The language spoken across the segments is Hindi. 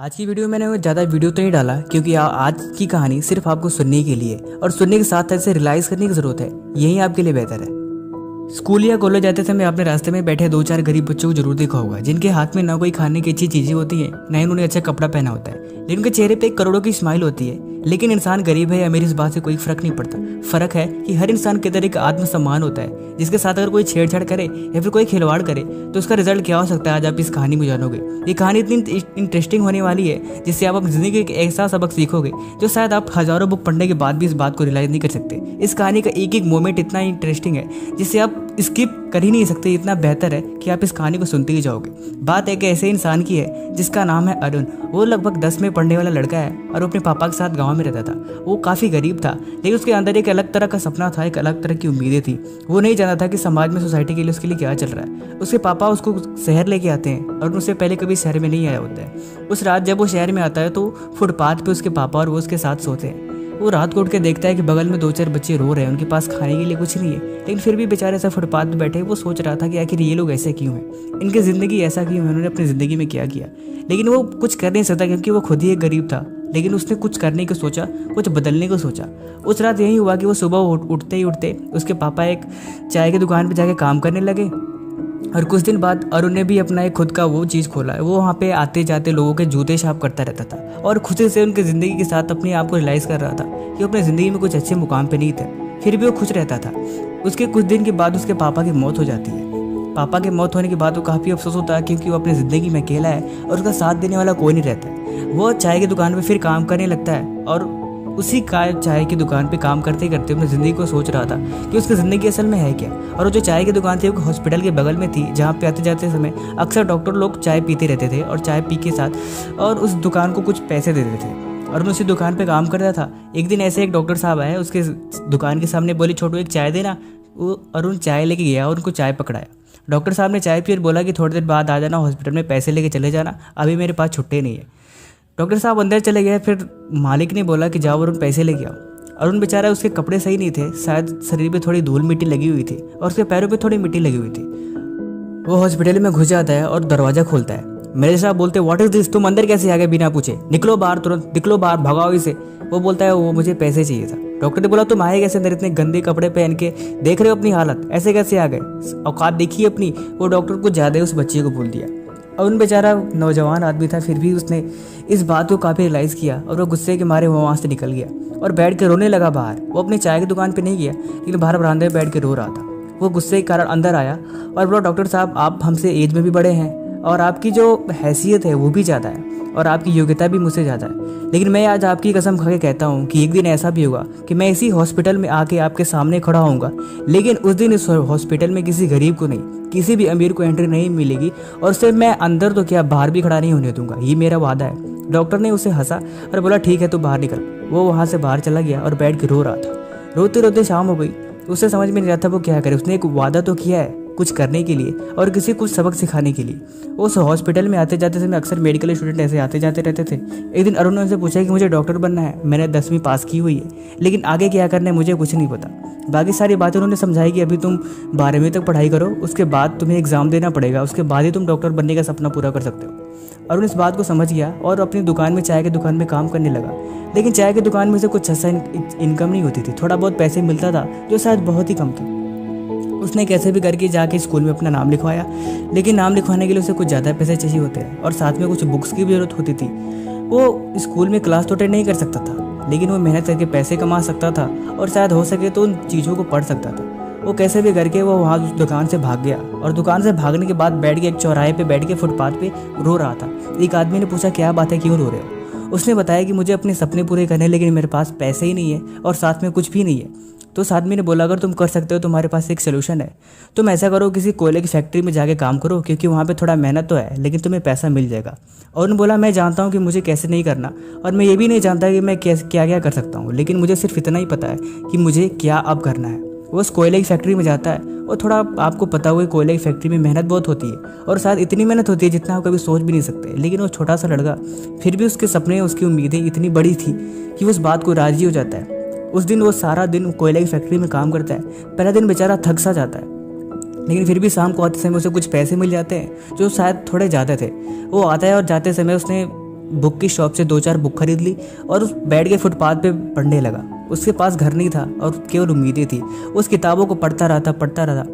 आज की वीडियो मैंने ज़्यादा वीडियो तो नहीं डाला क्योंकि आज की कहानी सिर्फ आपको सुनने के लिए और सुनने के साथ साथ इसे रियलाइज़ करने की ज़रूरत है। यही आपके लिए बेहतर है। स्कूल या कॉलेज जाते समय आपने रास्ते में बैठे 2-4 गरीब बच्चों को जरूर देखा होगा, जिनके हाथ में ना कोई खाने की अच्छी चीज़ें होती हैं, ना ही उन्होंने अच्छा कपड़ा पहना होता है, लेकिन उनके चेहरे पे करोड़ों की स्माइल होती है। लेकिन इंसान गरीब है या अमीर, इस बात से कोई फर्क नहीं पड़ता। फर्क है कि हर इंसान के अंदर एक आत्मसम्मान होता है, जिसके साथ अगर कोई छेड़छाड़ करे या फिर कोई खिलवाड़ करे तो उसका रिजल्ट क्या हो सकता है, आज आप इस कहानी में जानोगे। ये कहानी इतनी इंटरेस्टिंग होने वाली है जिससे आप अपनी जिंदगी का एक ऐसा सबक सीखोगे जो शायद आप हजारों बुक पढ़ने के बाद भी इस बात को रियलाइज नहीं कर सकते। इस कहानी का एक एक मोमेंट इतना इंटरेस्टिंग है जिससे आप स्किप कर ही नहीं सकते। इतना बेहतर है कि आप इस कहानी को सुनते ही जाओगे। बात एक ऐसे इंसान की है जिसका नाम है अरुण। वो लगभग 10 में पढ़ने वाला लड़का है और वो अपने पापा के साथ गांव में रहता था। वो काफ़ी गरीब था, लेकिन उसके अंदर एक अलग तरह का सपना था, एक अलग तरह की उम्मीदें थी। वो नहीं जानता था कि समाज में, सोसाइटी के लिए उसके लिए क्या चल रहा है। उसके पापा उसको शहर लेके आते हैं और उससे पहले कभी शहर में नहीं आया होता है। उस रात जब वो शहर में आता है तो फुटपाथ पे उसके पापा और वो उसके साथ सोते हैं। वो रात को उठ के देखता है कि बगल में 2-4 बच्चे रो रहे हैं, उनके पास खाने के लिए कुछ नहीं है, लेकिन फिर भी बेचारे ऐसा फुटपाथ पे बैठे। वो सोच रहा था कि आखिर ये लोग ऐसे क्यों हैं, इनकी ज़िंदगी ऐसा क्यों है, उन्होंने अपनी ज़िंदगी में क्या किया। लेकिन वो कुछ कर नहीं सकता क्योंकि वो खुद ही एक गरीब था। लेकिन उसने कुछ करने को सोचा, कुछ बदलने को सोचा। उस रात यही हुआ कि वो सुबह उठते ही उसके पापा एक चाय की दुकान पर जाके काम करने लगे। और कुछ दिन बाद अरुण ने भी अपना एक खुद का वो चीज़ खोला है। वो वहाँ पे आते जाते लोगों के जूते साफ करता रहता था और खुशी से उनकी ज़िंदगी के साथ अपने आप को रियलाइज़ कर रहा था कि वो अपनी ज़िंदगी में कुछ अच्छे मुकाम पे नहीं थे, फिर भी वो खुश रहता था। उसके कुछ दिन के बाद उसके पापा की मौत हो जाती है। पापा के मौत होने के बाद वो काफ़ी अफसोस होता है क्योंकि वो अपनी ज़िंदगी में अकेला है और उसका साथ देने वाला कोई नहीं रहता है। वो चाय की दुकान पर फिर काम करने लगता है और उसी चाय की दुकान पे काम करते करते अपनी ज़िंदगी को सोच रहा था कि उसकी ज़िंदगी असल में है क्या। और वो जो चाय की दुकान थी वो हॉस्पिटल के बगल में थी, जहाँ पे आते जाते समय अक्सर डॉक्टर लोग चाय पीते रहते थे और चाय पी के साथ और उस दुकान को कुछ पैसे देते थे और मैं उसी दुकान पे काम करता था। एक दिन ऐसे एक डॉक्टर साहब आए, उसके दुकान के सामने, बोले छोटू एक चाय देना। वो अरुण चाय लेके गया और उनको चाय पकड़ाया। डॉक्टर साहब ने चाय पी और बोला कि थोड़ी देर बाद आ जाना हॉस्पिटल में, पैसे लेके चले जाना, अभी मेरे पास छुट्टी नहीं है। डॉक्टर साहब अंदर चले गए। फिर मालिक ने बोला कि जाओ अरुण पैसे लेके आओ। अरुण बेचारा, उसके कपड़े सही नहीं थे, शायद शरीर पे थोड़ी धूल मिट्टी लगी हुई थी और उसके पैरों पे थोड़ी मिट्टी लगी हुई थी। वो हॉस्पिटल में घुस जाता है और दरवाज़ा खोलता है। मेरे साहब बोलते व्हाट इज दिस, तुम अंदर कैसे आ गए बिना पूछे, निकलो बाहर, तुरंत निकलो बाहर, भगाओ इसे। वो बोलता है वो मुझे पैसे चाहिए था। डॉक्टर ने बोला तुम आए कैसे अंदर इतने गंदे कपड़े पहन के, देख रहे हो अपनी हालत, ऐसे कैसे आ गए, औकात देखिए अपनी। वो डॉक्टर को ज़्यादा उस बच्चे को बोल दिया। और उन बेचारा नौजवान आदमी था, फिर भी उसने इस बात को काफ़ी रियलाइज़ किया और वो गुस्से के मारे वो वहाँ से निकल गया और बैठ के रोने लगा बाहर। वो अपनी चाय की दुकान पे नहीं गया, लेकिन बाहर बरामदे में बैठ के रो रहा था। वो गुस्से के कारण अंदर आया और बोला डॉक्टर साहब आप हमसे एज में भी बड़े हैं और आपकी जो हैसियत है वो भी ज़्यादा है और आपकी योग्यता भी मुझसे ज़्यादा है, लेकिन मैं आज आपकी कसम खा के कहता हूँ कि एक दिन ऐसा भी होगा कि मैं इसी हॉस्पिटल में आके आपके सामने खड़ा होऊंगा, लेकिन उस दिन इस हॉस्पिटल में किसी गरीब को नहीं, किसी भी अमीर को एंट्री नहीं मिलेगी और सिर्फ मैं अंदर तो क्या बाहर भी खड़ा नहीं होने दूंगा, ये मेरा वादा है। डॉक्टर ने उसे हंसा और बोला ठीक है तू बाहर निकल। वो वहाँ से बाहर चला गया और बैठ के रो रहा था। रोते रोते शाम हो गई। उसे समझ में नहीं आता वो क्या करे। उसने एक वादा तो किया है कुछ करने के लिए और किसी कुछ सबक सिखाने के लिए। उस हॉस्पिटल में आते जाते समय अक्सर मेडिकल स्टूडेंट ऐसे आते जाते रहते थे। एक दिन अरुण ने उनसे पूछा कि मुझे डॉक्टर बनना है, मैंने 10वीं पास की हुई है, लेकिन आगे क्या करना है मुझे कुछ नहीं पता। बाकी सारी बातें उन्होंने समझाई कि अभी तुम 12वीं तक पढ़ाई करो, उसके बाद तुम्हें एग्ज़ाम देना पड़ेगा, उसके बाद ही तुम डॉक्टर बनने का सपना पूरा कर सकते हो। अरुण इस बात को समझ गया और अपनी दुकान में, चाय की दुकान में काम करने लगा। लेकिन चाय की दुकान में से कुछ अच्छा इनकम नहीं होती थी, थोड़ा बहुत पैसे मिलता था जो शायद बहुत ही कम था। उसने कैसे भी करके जाके स्कूल में अपना नाम लिखवाया, लेकिन नाम लिखवाने के लिए उसे कुछ ज़्यादा पैसे चाहिए होते हैं और साथ में कुछ बुक्स की भी ज़रूरत होती थी। वो स्कूल में क्लास तो अटेंड नहीं कर सकता था, लेकिन वो मेहनत करके पैसे कमा सकता था और शायद हो सके तो उन चीज़ों को पढ़ सकता था। वो कैसे भी करके वो वहाँ दुकान से भाग गया और दुकान से भागने के बाद बैठ के एक चौराहे पे बैठ के फुटपाथ पे रो रहा था। एक आदमी ने पूछा क्या बात है, क्यों रो रहे हो। उसने बताया कि मुझे अपने सपने पूरे करने, लेकिन मेरे पास पैसे ही नहीं है और साथ में कुछ भी नहीं है। तो उस आदमी ने बोला अगर तुम कर सकते हो, तुम्हारे पास एक सोल्यूशन है, तुम ऐसा करो किसी कोयले की फैक्ट्री में जाके काम करो, क्योंकि वहाँ पे थोड़ा मेहनत तो है लेकिन तुम्हें पैसा मिल जाएगा। और उन्होंने बोला मैं जानता हूँ कि मुझे कैसे नहीं करना और मैं ये भी नहीं जानता कि मैं क्या क्या कर सकता हूँ, लेकिन मुझे सिर्फ इतना ही पता है कि मुझे क्या अब करना है। वो उस कोयले की फैक्ट्री में जाता है और थोड़ा आपको पता हुआ कोयले की फैक्ट्री में मेहनत बहुत होती है और शायद इतनी मेहनत होती है जितना आप कभी सोच भी नहीं सकते। लेकिन वो छोटा सा लड़का, फिर भी उसके सपने, उसकी उम्मीदें इतनी बड़ी थी कि वो उस बात को राजी हो जाता है। उस दिन वो सारा दिन कोयले की फैक्ट्री में काम करता है। पहला दिन बेचारा थक सा जाता है, लेकिन फिर भी शाम को आते समय उसे कुछ पैसे मिल जाते हैं जो शायद थोड़े ज़्यादा थे। वो आता है और जाते समय उसने बुक की शॉप से 2-4 बुक खरीद ली और उस बैठ के फुटपाथ पे पढ़ने लगा। उसके पास घर नहीं था और केवल उम्मीदें थी। उस किताबों को पढ़ता रहा।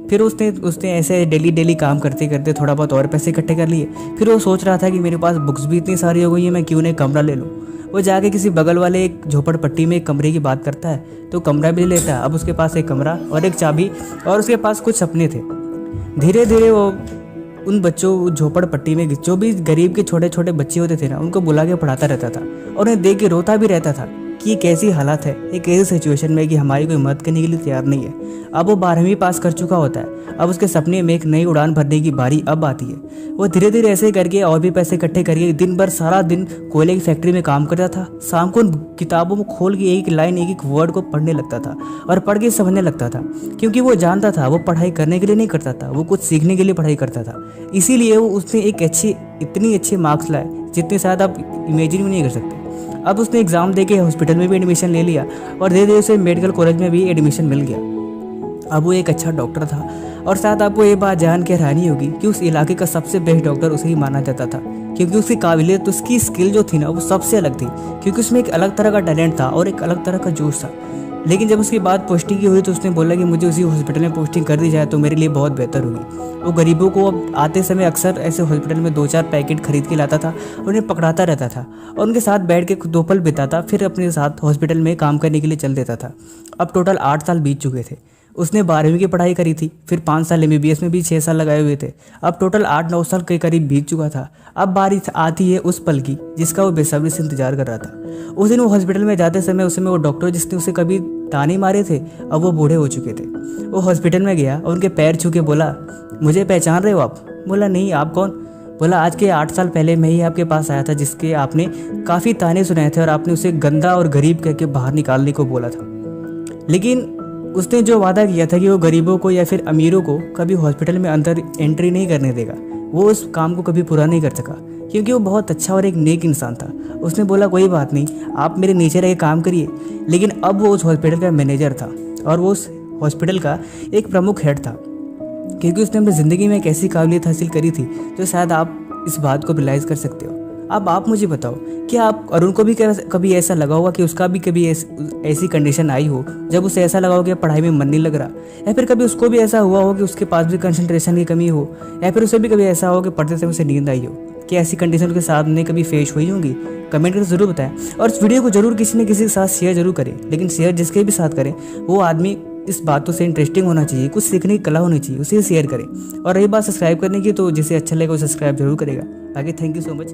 फिर उसने ऐसे डेली काम करते करते थोड़ा बहुत और पैसे इकट्ठे कर लिए। फिर वो सोच रहा था कि मेरे पास बुक्स भी इतनी सारी हो गई हैं, मैं क्यों नहीं कमरा ले लूँ। वो जाके किसी बगल वाले एक झोपड़पट्टी में एक कमरे की बात करता है तो कमरा भी ले लेता है। अब उसके पास एक कमरा और एक चाबी और उसके पास कुछ सपने थे। धीरे धीरे वो उन बच्चों झोपड़पट्टी में जो भी गरीब के छोटे छोटे बच्चे होते थे ना, उनको बुला के पढ़ाता रहता था और उन्हें देख के रोता भी रहता था कि ये कैसी हालत है, एक ऐसी सिचुएशन में कि हमारी कोई मदद करने के लिए तैयार नहीं है। अब वो 12वीं पास कर चुका होता है। अब उसके सपने में एक नई उड़ान भरने की बारी अब आती है। वो धीरे धीरे ऐसे करके और भी पैसे इकट्ठे करके दिन भर सारा दिन कोयले की फैक्ट्री में काम करता था। शाम को उन किताबों में खोल के एक लाइन एक वर्ड को पढ़ने लगता था और पढ़ के समझने लगता था, क्योंकि वो जानता था वो पढ़ाई करने के लिए नहीं करता था, वो कुछ सीखने के लिए पढ़ाई करता था। इसीलिए वो उसने इतनी अच्छे मार्क्स लाए जितने शायद आप इमेजिन भी नहीं कर सकते। अब उसने एग्ज़ाम दे के हॉस्पिटल में भी एडमिशन ले लिया और धीरे धीरे उसे मेडिकल कॉलेज में भी एडमिशन मिल गया। अब वो एक अच्छा डॉक्टर था और शायद आपको ये बात जान के हैरानी होगी कि उस इलाके का सबसे बेस्ट डॉक्टर उसे ही माना जाता था, क्योंकि उसकी काबिलियत, उसकी स्किल जो थी ना, वो सबसे अलग थी, क्योंकि उसमें एक अलग तरह का टैलेंट था और एक अलग तरह का जोश था। लेकिन जब उसकी बात पोस्टिंग की हुई तो उसने बोला कि मुझे उसी हॉस्पिटल में पोस्टिंग कर दी जाए तो मेरे लिए बहुत बेहतर होगी। वो गरीबों को अब आते समय अक्सर ऐसे हॉस्पिटल में 2-4 पैकेट खरीद के लाता था और उन्हें पकड़ाता रहता था और उनके साथ बैठ के 2 पल बिताता, फिर अपने साथ हॉस्पिटल में काम करने के लिए चल देता था। अब टोटल 8 साल बीत चुके थे। उसने 12वीं की पढ़ाई करी थी, फिर 5 साल MBBS में भी 6 साल लगाए हुए थे। अब टोटल 8-9 साल के करीब बीत चुका था। अब बारी आती है उस पल की जिसका वो बेसब्री से इंतजार कर रहा था। उस दिन वो हॉस्पिटल में जाते समय वो डॉक्टर जिसने उसे कभी ताने मारे थे, अब वो बूढ़े हो चुके थे। वो हॉस्पिटल में गया और उनके पैर छू के बोला, मुझे पहचान रहे हो आप? बोला, नहीं, आप कौन? बोला, आज के 8 साल पहले मैं ही आपके पास आया था, जिसके आपने काफ़ी ताने सुनाए थे और आपने उसे गंदा और गरीब कह के बाहर निकालने को बोला था। लेकिन उसने जो वादा किया था कि वो गरीबों को या फिर अमीरों को कभी हॉस्पिटल में अंदर एंट्री नहीं करने देगा, वो उस काम को कभी पूरा नहीं कर सका, क्योंकि वो बहुत अच्छा और एक नेक इंसान था। उसने बोला, कोई बात नहीं, आप मेरे नीचे रह के काम करिए। लेकिन अब वो उस हॉस्पिटल का मैनेजर था और वो उस हॉस्पिटल का एक प्रमुख हेड था, क्योंकि उसने अपनी ज़िंदगी में एक ऐसी काबिलियत हासिल करी थी जो शायद आप इस बात को रियलाइज़ कर सकते हो। अब आप मुझे बताओ, क्या आप अरुण को भी कभी ऐसा लगा होगा कि उसका भी कभी ऐसी कंडीशन आई हो जब उसे ऐसा लगा हो कि पढ़ाई में मन नहीं लग रहा, या फिर कभी उसको भी ऐसा हुआ हो कि उसके पास भी कंसंट्रेशन की कमी हो, या फिर उसे भी कभी ऐसा हो कि पढ़ते समय उसे नींद आई हो? क्या ऐसी कंडीशन के साथ में कभी फेस हुई होंगी? कमेंट करके ज़रूर बताएं और इस वीडियो को जरूर किसी न किसी के साथ शेयर जरूर करें। लेकिन शेयर जिसके भी साथ करें वो आदमी इस बातों से इंटरेस्टिंग होना चाहिए, कुछ सीखने की कला होनी चाहिए, उसे शेयर करें। और रही बात सब्सक्राइब करने की, तो जिसे अच्छा लगेगा वो सब्सक्राइब जरूर करेगा। आगे थैंक यू सो मच।